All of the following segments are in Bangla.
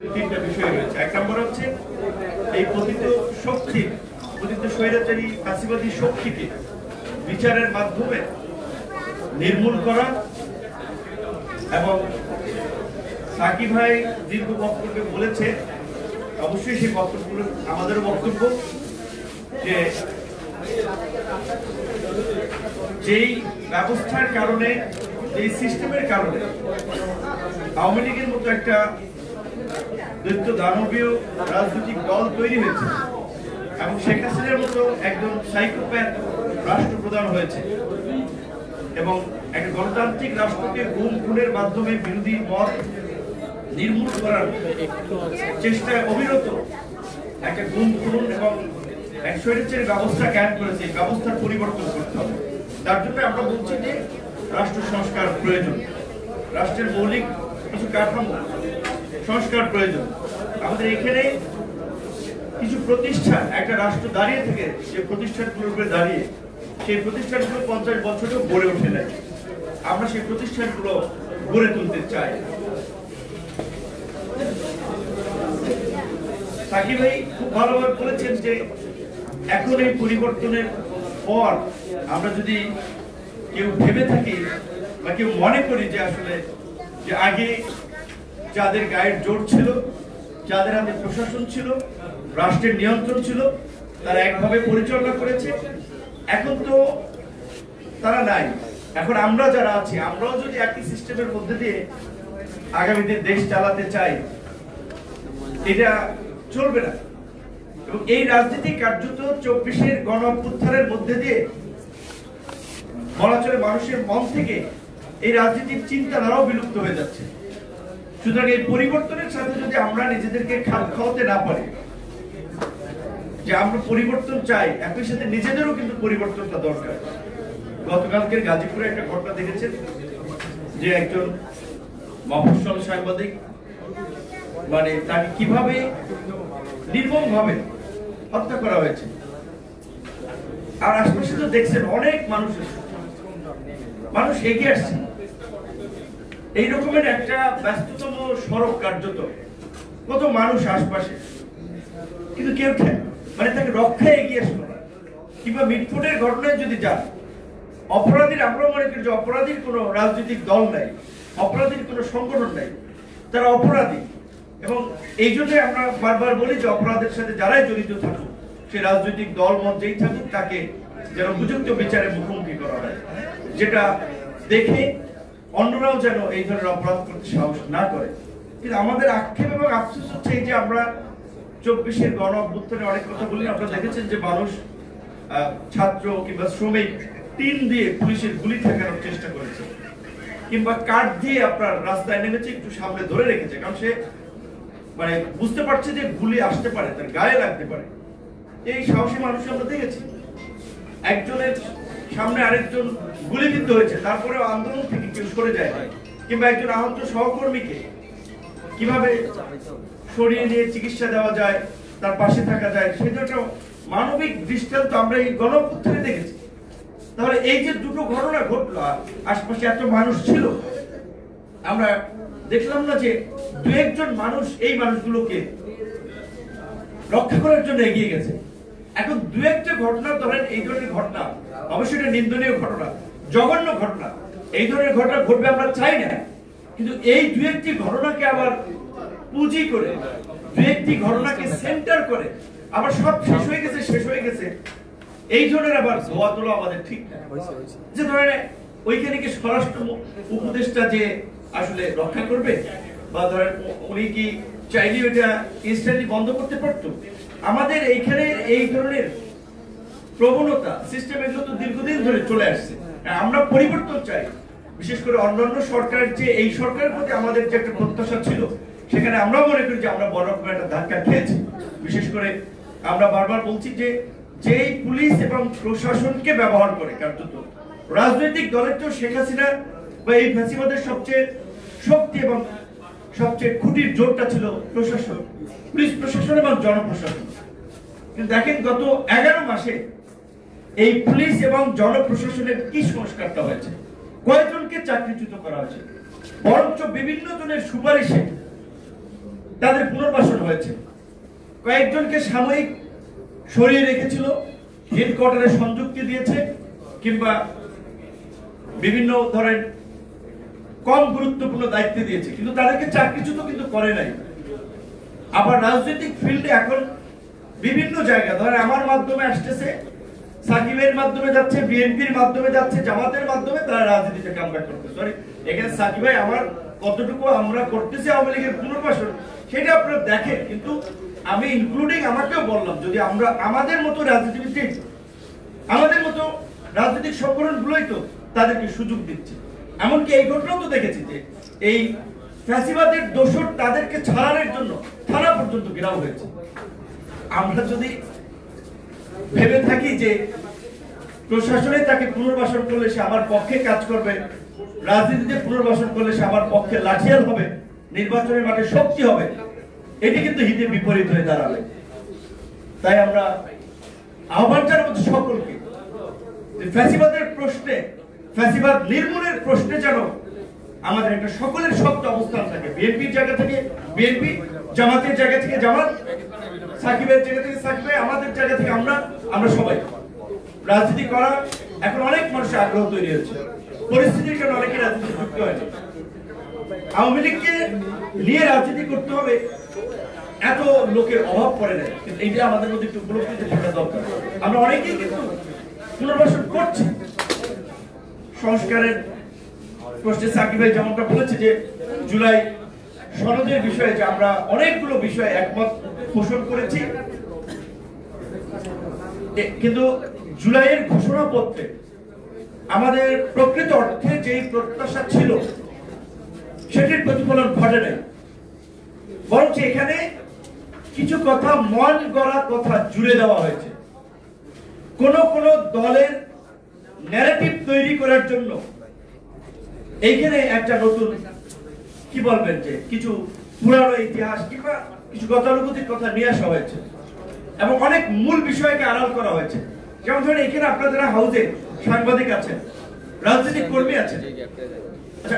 তিনটা বিষয় রয়েছে। এক নম্বর হচ্ছে এই পতিত শক্তি, পতিত স্বৈরাচারী ফাঁসিবাদী শক্তিকে বিচারের মাধ্যমে নির্মূল করা এবং সাকিব ভাই দীর্ঘ বক্তব্যে বলেছে, অবশ্যই সেই বক্তব্য আমাদেরও বক্তব্য যে যেই ব্যবস্থার কারণে, এই সিস্টেমের কারণে আওয়ামী লীগের মতো একটা দৈত্য দানবীয় রাজনৈতিক দল তৈরি হয়েছে এবং শেখ হাসিনার মতো একজন সাইকোপ্যাথ রাষ্ট্রপ্রধান হয়েছে এবং একটা গণতান্ত্রিক রাষ্ট্রকে গুম খুনের মাধ্যমে বিরোধী মত নির্মূল করার চেষ্টায় অবিরত একটা গুম খুন এবং এক স্বৈরাচারী ব্যবস্থা কায়েম করেছে। ব্যবস্থার পরিবর্তন করতে হবে। তার জন্য আমরা বলছি যে রাষ্ট্র সংস্কার প্রয়োজন, রাষ্ট্রের মৌলিক কিছু কাঠামো সংস্কার প্রয়োজন। আমাদের এখানে কিছু প্রতিষ্ঠান, একটা রাষ্ট্র দাঁড়িয়ে থেকে যে প্রতিষ্ঠানগুলোর উপরে দাঁড়িয়ে সেই প্রতিষ্ঠানগুলো 50 বছরেও গড়ে ওঠে নাই। আমরা সেই প্রতিষ্ঠানগুলো গড়ে তুলতে চাই। সাকিব ভাই খুব ভালোভাবে বলেছেন যে এখন এই পরিবর্তনের পর আমরা যদি কেউ ভেবে থাকি বা কেউ মনে করি যে আসলে যে আগে যাদের গায়ের জোর ছিল, যাদের হাতে প্রশাসন ছিল, রাষ্ট্রের নিয়ন্ত্রণ ছিল, তারা একভাবে পরিচালনা করেছে, এখন তো তারা নাই। এখন আমরা যারা আছি, আমরাও যদি একই সিস্টেমের মধ্যে দিয়ে আগামীতে দেশ চালাতে চাই, এটা চলবে না। এবং এই রাজনীতি কার্যত 24-এর গণ অভ্যুত্থানের মধ্যে দিয়ে বলা চলে মানুষের মন থেকে এই রাজনীতির চিন্তাধারাও বিলুপ্ত হয়ে যাচ্ছে। সুতরাং এই পরিবর্তনের সাথে যদি আমরা নিজেদেরকে খাপ খাওয়াতে না পারি, যে আমরা পরিবর্তন চাই, একই সাথে নিজেদেরও কিন্তু পরিবর্তনটা দরকার। গতকালকের গাজীপুরে একটা ঘটনা দেখেছেন যে একজন মফস্বল সাংবাদিক, মানে তাকে কিভাবে নির্মমভাবে হত্যা করা হয়েছে। আর আশপাশে তো দেখছেন অনেক মানুষ এগিয়ে আসছে। এই রকমের একটা ব্যস্ততম সড়ক কার্যত, কত মানুষ আশপাশে, কিন্তু কেউ মানে তাকে রক্ষায় এগিয়ে আসলো না। কিংবা মিটফুটের ঘটনায় যদি যান, অপরাধীর, আমরা মনে করি যে অপরাধীর কোনো রাজনৈতিক দল নাই, অপরাধীর কোনো সংগঠন নাই, তারা অপরাধী। এবং এই জন্যই আমরা বারবার বলি যে অপরাধের সাথে যারাই জড়িত থাকুক, সে রাজনৈতিক দল মত যেই থাকুক, তাকে যেন উপযুক্ত বিচারে মুখোমুখি করা হয়, যেটা দেখে অন্যরাও যেন এই ধরনের অপরাধ করতে সাহস না করে। কিন্তু আমাদের আক্ষেপ এবং আফসোস হচ্ছে এই যে আমরা 24-এর গণ অভ্যুত্থানে অনেক কথা বলি। আপনারা দেখেছেন যে মানুষ, ছাত্র কিংবা শ্রমিক টিন দিয়ে পুলিশের গুলি ঠেকানোর চেষ্টা করেছে, কিংবা কাঠ দিয়ে আপনার রাস্তায় নেমেছে, একটু সামনে ধরে রেখেছে, কারণ সে মানে বুঝতে পারছে যে গুলি আসতে পারে, তার গায়ে লাগতে পারে। এই সাহসী মানুষ আমরা দেখেছি। একজনের সামনে আরেকজন গুলিবিদ্ধ হয়েছে, তারপরেও আন্দোলন থেকে কেউ সরে যায়, কিংবা একজন আহত সহকর্মীকে কিভাবে সরিয়ে নিয়ে চিকিৎসা দেওয়া যায়, তার পাশে থাকা যায়, সেটা একটা মানবিক দৃষ্টান্ত আমরা এই গণ অভ্যুত্থানে দেখেছি। তাহলে এই যে দুটো ঘটনা ঘটলো, আশপাশে এত মানুষ ছিল, আমরা দেখলাম না যে দু একজন মানুষ এই মানুষগুলোকে রক্ষা করার জন্য এগিয়ে গেছে। এখন দু একটা ঘটনা, ধরেন এই ধরনের ঘটনা, অবশ্যই এটা নিন্দনীয় ঘটনা, জঘন্য ঘটনা, এই ধরনের ঘটনা ঘটবে আমরা চাই না। কিন্তু এই দু একটি ঘটনাকে আবার পুঁজি করে, দু একটি ঘটনাকে সেন্টার করে আবার সব শেষ হয়ে গেছে, এই ধরনের আবার ধোয়া তোলা আমাদের ঠিক না। যে ধরেন ওইখানে কি স্বরাষ্ট্র উপদেষ্টা যে আসলে রক্ষা করবে, বা ধরেন উনি কি চাইলে ওইটা ইনস্ট্যান্টলি বন্ধ করতে পারতো? আমাদের এইখানে এই ধরনের প্রবণতা, সিস্টেম, এগুলো তো দীর্ঘদিন ধরে চলে আসছে। আমরা পরিবর্তন চাই। বিশেষ করে অন্যান্য সরকারের যে এই সরকারের প্রতি আমাদের যে একটা প্রত্যাশা ছিল, সেখানে আমরা মনে করি যে আমরা বড় রকমের একটা ধাক্কা খেয়েছি। বিশেষ করে আমরা বারবার বলছি যে যেই পুলিশ এবং প্রশাসনকে ব্যবহার করে কার্যত রাজনৈতিক দলের, তো শেখ হাসিনা বা এই ফ্যাসিবাদের সবচেয়ে শক্তি এবং সবচেয়ে খুঁটির জোরটা ছিল প্রশাসন, পুলিশ প্রশাসন এবং জনপ্রশাসন। কিন্তু দেখেন গত 11 মাসে এই পুলিশ এবং জনপ্রশাসনের কি সংস্কারটা হয়েছে, কয়জনকে চাকরিচ্যুত করা হয়েছে, বরঞ্চ বিভিন্ন জনের সুপারিশে তাদের পুনর্বাসন হয়েছে। কয়েকজনকে সাময়িক সরিয়ে রেখেছিল, হেডকোয়ার্টারে সংযুক্তি দিয়েছে, কিংবা বিভিন্ন ধরনের কম গুরুত্বপূর্ণ দায়িত্ব দিয়েছে, কিন্তু তাদেরকে চাকরিচ্যুত কিন্তু করে নাই। আবার রাজনৈতিক ফিল্ডে এখন বিভিন্ন জায়গা, ধরেন আমার মাধ্যমে আসতেছে, সাকিবের মাধ্যমে যাচ্ছে, বিএনপির মাধ্যমে যাচ্ছে, জামাতের মাধ্যমে তারা রাজনীতিতে কামব্যাক করতে। সরি, এখানে সাকিব ভাই আমার কতটুকু আমরা করতেছি আওয়ামী লীগের পুনর্বাসন সেটা আপনারা দেখেন, কিন্তু আমি ইনক্লুডিং আমাকেও বললাম, যদি আমরা আমাদের মতো রাজনীতিবিদ, আমাদের মতো রাজনৈতিক সংগঠনগুলোই তো তাদেরকে সুযোগ দিচ্ছে। এমনকি এই ঘটনাও তো দেখেছি যে এই ফ্যাসিবাদের দোষর তাদেরকে ছাড়ানোর জন্য থানা পর্যন্ত ঘেরাও হয়েছে। আমরা যদি ভেবে থাকি যে প্রশাসনে তাকে পুনর্বাসন করলে সে আমার পক্ষে কাজ করবে, রাজনীতিতে পুনর্বাসন করলে সে আমার পক্ষে লাঠিয়াল হবে, নির্বাচনের মাঠে শক্তি হবে, এটি কিন্তু হিতে বিপরীত হয়ে দাঁড়াবে। তাই আমরা আহ্বান জানাবো সকলকে যে ফ্যাসিবাদের প্রশ্নে, ফ্যাসিবাদ নির্মূলের প্রশ্নে যেন আমাদের একটা সকলের শক্ত অবস্থান থাকে। বিএনপির জায়গা থেকে বিএনপি, জামাতের জায়গা থেকে জামাত, সাকিবের জায়গা থেকে সাকিব, আমাদের জায়গা থেকে আমরা সবাই রাজনীতি করা। এখন অনেক মানুষের আগ্রহ তৈরি হয়েছে, পরিস্থিতির কারণে অনেকে রাজনীতি যুক্ত হয়েছে। আওয়ামী লীগকে নিয়ে রাজনীতি করতে হবে এত লোকের অভাব পড়ে না, কিন্তু এইটা আমাদের মধ্যে একটু উপলব্ধিতে থাকা দরকার। আমরা অনেকেই কিন্তু পুনর্বাসন করছি। সংস্কারের প্রশ্নে সাকিব ভাই যেমনটা বলেছে যে জুলাই সনদের বিষয়ে যে আমরা অনেকগুলো বিষয়ে একমত পোষণ করেছি, কিন্তু জুলাইয়ের ঘোষণাপত্রে আমাদের প্রকৃত অর্থে যেই প্রত্যাশা ছিল সেটির প্রতিফলন ঘটে নাই, বরঞ্চ এখানে কিছু কথা মন গড়া কথা জুড়ে দেওয়া হয়েছে। কোন কোন দলের ন্যারেটিভ তৈরি করার জন্য এইখানে একটা নতুন কি বলবেন যে কিছু পুরানো ইতিহাস কিংবা কিছু গতানুগতিক কথা নিয়ে আসা হয়েছে এবং অনেক মূল বিষয়কে আড়াল করা হয়েছে। যেমন ধরেন এখানে আপনাদের হাউজে সাংবাদিক আছেন, রাজনৈতিক কর্মী আছেন। আচ্ছা,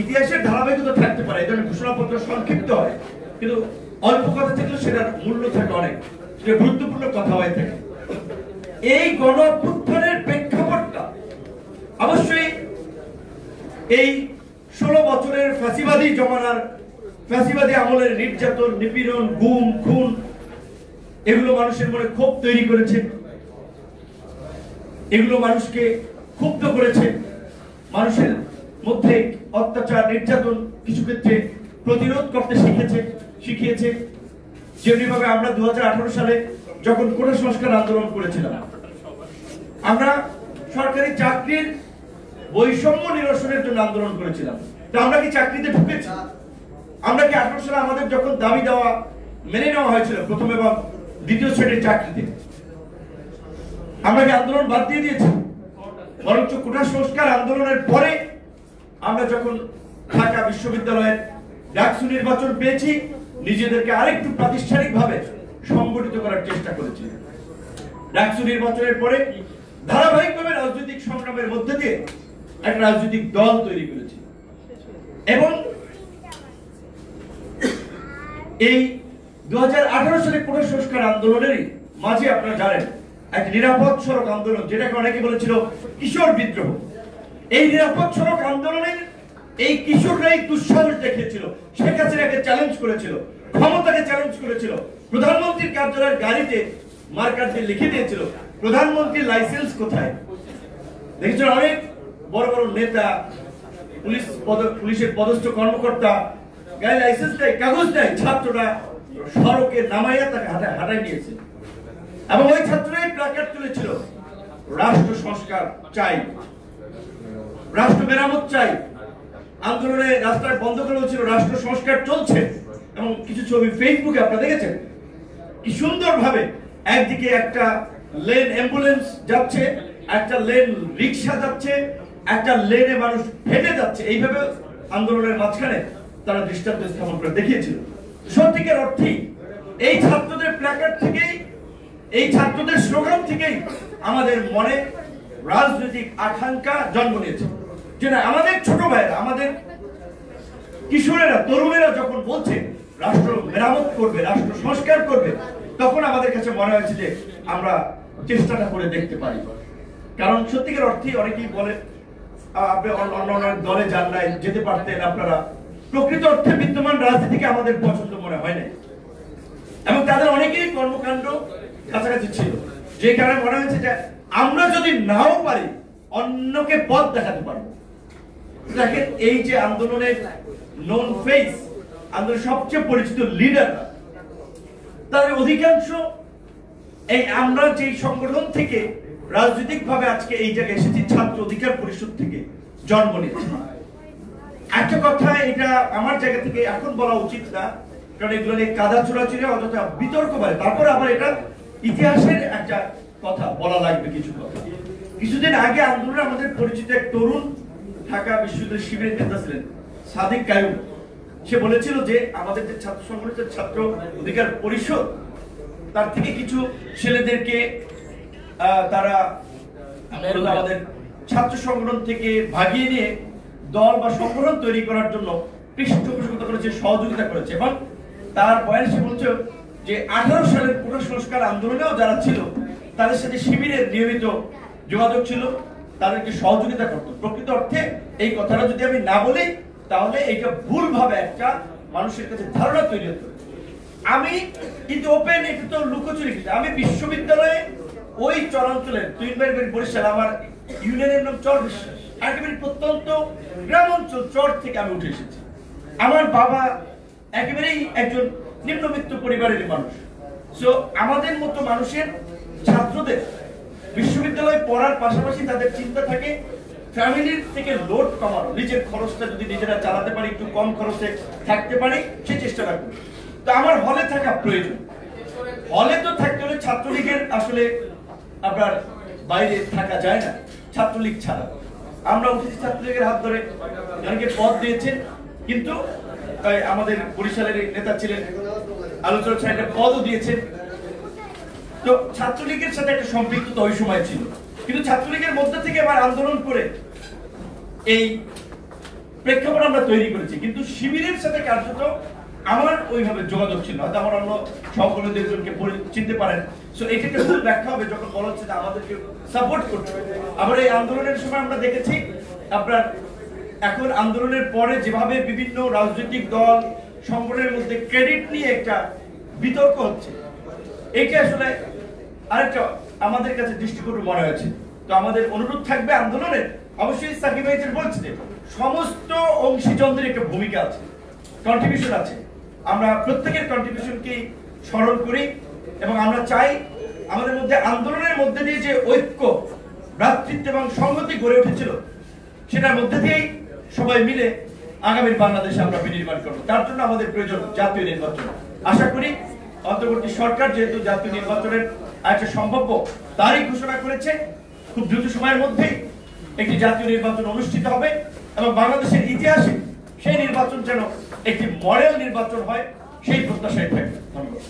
ইতিহাসের ধারাবাহিকতা থাকতে পারে, এই ধরনের ঘোষণাপত্র সংক্ষিপ্ত হয়, কিন্তু অল্প কথা থাকলেও সেটার মূল্য থাকে অনেক, সেটা গুরুত্বপূর্ণ কথা হয়ে থাকে। এই গণঅভ্যুত্থানের প্রেক্ষাপটটা অবশ্যই এই 16 বছরের ফ্যাসিবাদী জমানার, ফ্যাসিবাদী আমলের নির্যাতন, নিপীড়ন, গুম, খুন, এগুলো মানুষের মনে ক্ষোভ তৈরি করেছে, এগুলো মানুষকে ক্ষুব্ধ করেছে, মানুষের মধ্যে অত্যাচার, নির্যাতন কিছু ক্ষেত্রে প্রতিরোধ করতে শিখিয়েছে। যেভাবে আমরা 2018 সালে যখন কোটা সংস্কার আন্দোলন করেছিলাম, আমরা সরকারি চাকরির বৈষম্য নিরসনের জন্য আন্দোলন করেছিলাম। তো আমরা কি চাকরিতে ঢুকেছি? আমরা কি 18 সালে আমাদের যখন দাবি দেওয়া মেনে নেওয়া হয়েছিল প্রথম এবং দ্বিতীয় শ্রেণীর চাকরিতে, আমরা কি আন্দোলন বাদ দিয়ে দিয়েছি? বরঞ্চ কোটা সংস্কার আন্দোলনের পরে আমরা যখন ঢাকা বিশ্ববিদ্যালয়ের ডাকসু নির্বাচন পেয়েছি, নিজেদেরকে আরেকটু প্রাতিষ্ঠানিকভাবে সংগঠিত করার চেষ্টা করেছি। ডাকসু নির্বাচনের পরে ধারাবাহিকভাবে রাজনৈতিক সংগ্রামের মধ্যে দিয়ে একটা রাজনৈতিক দল তৈরি করেছি এবং এই 2018 সালে কোটা সংস্কার আন্দোলনেরই মাঝে আপনারা জানেন একটা নিরাপদ সড়ক আন্দোলন, যেটাকে অনেকে বলেছিল কিশোর বিদ্রোহ। এই নিরাপদ সড়ক আন্দোলনের এই কিশোররাই দুঃসাহস দেখিয়েছিল, শেখ হাসিনাকে চ্যালেঞ্জ করেছিল, ক্ষমতাকে চ্যালেঞ্জ করেছিল, প্রধানমন্ত্রীর কার্যালয়ের গাড়িতে মার্কার দিয়ে লিখে দিয়েছিল প্রধানমন্ত্রীর লাইসেন্স কোথায়। দেখেছেন অনেক বড় বড় নেতা, পুলিশের পদস্থ কর্মকর্তা গাড়ি লাইসেন্স দেয়, কাগজ দেয়, ছাত্ররা সড়কে নামাইয়া তাকে হাঁটাই নিয়েছে এবং ওই ছাত্ররাই প্ল্যাকার্ড তুলেছিল রাষ্ট্র সংস্কার চাই, রাষ্ট্র মেরামত চাই। আন্দোলনে রাস্তায় বন্ধ করে হচ্ছিল, রাষ্ট্র সংস্কার চলছে এবং কিছু ছবি ফেসবুকে আপনারা দেখেছেন কি সুন্দরভাবে একদিকে একটা লেন অ্যাম্বুলেন্স যাচ্ছে, একটা লেন রিক্সা যাচ্ছে, একটা লেনে মানুষ হেঁটে যাচ্ছে। এইভাবে আন্দোলনের মাঝখানে তারা দৃষ্টান্ত স্থাপন করে দেখিয়েছিল। সত্যিকার অর্থেই এই ছাত্রদের প্ল্যাকার্ড থেকেই, এই ছাত্রদের স্লোগান থেকেই আমাদের মনে রাজনৈতিক আকাঙ্ক্ষা জন্ম নিয়েছে যে না, আমাদের ছোট ভাইয়েরা, আমাদের কিশোরেরা, তরুণেরা যখন বলছে রাষ্ট্র মেরামত করবে, রাষ্ট্র সংস্কার করবে, তখন আমাদের কাছে মনে হয়েছে যে আমরা চেষ্টাটা করে দেখতে পারি। কারণ সত্যিকার অর্থে অনেকেই বলে আপনি অন্য দলে যান নাই, যেতে পারতেন আপনারা। প্রকৃত অর্থে বিদ্যমান রাজনীতিকে আমাদের পছন্দ মনে হয় না, এবং তাদের অনেকেই কর্মকাণ্ড কাছাকাছি ছিল, যে কারণে মনে হয়েছে যে আমরা যদি নাও পারি অন্যকে পথ দেখাতে পারবো। দেখেন এই যে আন্দোলনের নন ফেস, আন্দোলনের সবচেয়ে পরিচিত লিডার, তাদের অধিকাংশ এই আমরা যে সংগঠন থেকে রাজনৈতিক ভাবে আজকে এই জায়গায় এসেছি, ছাত্র অধিকার পরিষদ থেকে জন্ম নিয়েছে। একটা কথা এটা আমার জায়গা থেকে এখন বলা উচিত না, কারণ এগুলো নিয়ে কাদা ছোড়াছুড়ি অযথা বিতর্ক বাড়ে। তারপর আবার এটা ইতিহাসের একটা কথা বলা লাগবে। কিছু কথা, কিছুদিন আগে আন্দোলনে আমাদের পরিচিত এক তরুণ ঢাকা বিশ্ববিদ্যালয়ের শিবিরের নেতা ছিলেন সাদিক কায়ুম, সে বলেছিল যে আমাদের যে ছাত্র সংগঠনের ছাত্র অধিকার পরিষদ, তার থেকে কিছু ছেলেদেরকে তারা আমাদের ছাত্র সংগঠন থেকে ভাগিয়ে নিয়ে দল বা সংগঠন তৈরি করার জন্য পৃষ্ঠপোষকতা করেছে, সহযোগিতা করেছে। এবং তার বয়ান সে বলছে যে 18 সালের পুরো সংস্কার আন্দোলনেও যারা ছিল তাদের সাথে শিবিরের নিয়মিত যোগাযোগ ছিল, তাদেরকে সহযোগিতা করতো। প্রকৃত অর্থে এই কথাটা যদি আমি না বলি তাহলে এইটা ভুলভাবে একটা মানুষের কাছে ধারণা তৈরি হতো। আমি কিন্তু ওপেন, এটা তো লুকোচুরি কিছু। আমি বিশ্ববিদ্যালয়ে ওই চরাঞ্চলের বরিশাল, আমার ইউনিয়নের নাম চর বিশ্বাস, একেবারে প্রত্যন্ত গ্রাম অঞ্চল চর থেকে আমি উঠে এসেছি। আমার বাবা একেবারেই একজন নিম্নবিত্ত পরিবারের মানুষ। সো আমাদের মতো মানুষের ছাত্রদের বিশ্ববিদ্যালয়ে পড়ার পাশাপাশি তাদের চিন্তা থাকে ফ্যামিলির থেকে লোড কমানো, নিজের খরচটা যদি নিজেরা চালাতে পারি, একটু কম খরচে থাকতে পারি, সেই চেষ্টাটা করি। তো আমার হলে থাকা প্রয়োজন। হলে তো থাকতে হলে ছাত্রলীগের আসলে আপনার বাইরে থাকা যায় না, ছাত্রলীগ ছাড়া। আমরা উঠেছি ছাত্রলীগের হাত ধরে, অনেকে পদ দিয়েছেন, কিন্তু আমাদের বরিশালের নেতা ছিলেন আলোচনা ছাড়া পদও দিয়েছেন। তো ছাত্রলীগের সাথে একটা সম্পৃক্ততা ওই সময় ছিল, কিন্তু ছাত্রলীগের মধ্যে থেকে আবার আন্দোলন করে এই প্রেক্ষাপট আমরা তৈরি করেছি। কিন্তু শিবিরের সাথে কার্যত আমার ওইভাবে যোগাযোগ ছিল, হয়তো আমার অন্য সহকর্মীদের জনকে চিনতে পারেন। সো এটা একটা ভুল ব্যাখ্যা হবে যখন বলা হচ্ছে যে আমাদেরকে সাপোর্ট করতে হবে। আবার এই আন্দোলনের সময় আমরা দেখেছি আপনার এখন আন্দোলনের পরে যেভাবে বিভিন্ন রাজনৈতিক দল সংগঠনের মধ্যে ক্রেডিট নিয়ে একটা বিতর্ক হচ্ছে, এইটা আসলে আরেকটা আমাদের কাছে দৃষ্টিকটু মনে হয়েছে। তো আমাদের অনুরোধ থাকবে আন্দোলনের, অবশ্যই সাকিব ভাই বলছে যে সমস্ত অংশীজনদের একটা ভূমিকা আছে, কন্ট্রিবিউশন আছে। আমরা প্রত্যেকের কন্ট্রিবিউশনকে স্মরণ করি এবং আমরা চাই আমাদের মধ্যে আন্দোলনের মধ্যে দিয়ে যে ঐক্য, ভ্রাতৃত্ব এবং সংহতি গড়ে উঠেছিল, সেটার মধ্যে দিয়েই সবাই মিলে আগামীর বাংলাদেশে আমরা বিনির্মাণ করবো। তার জন্য আমাদের প্রয়োজন জাতীয় নির্বাচন। আশা করি অন্তর্বর্তী সরকার যেহেতু জাতীয় নির্বাচনের একটা সম্ভাব্য তারিখ ঘোষণা করেছে, খুব দ্রুত সময়ের মধ্যেই একটি জাতীয় নির্বাচন অনুষ্ঠিত হবে এবং বাংলাদেশের ইতিহাসে সেই নির্বাচন যেন একটি মডেল নির্বাচন হয়, সেই প্রত্যাশায় থাকবে। ধন্যবাদ।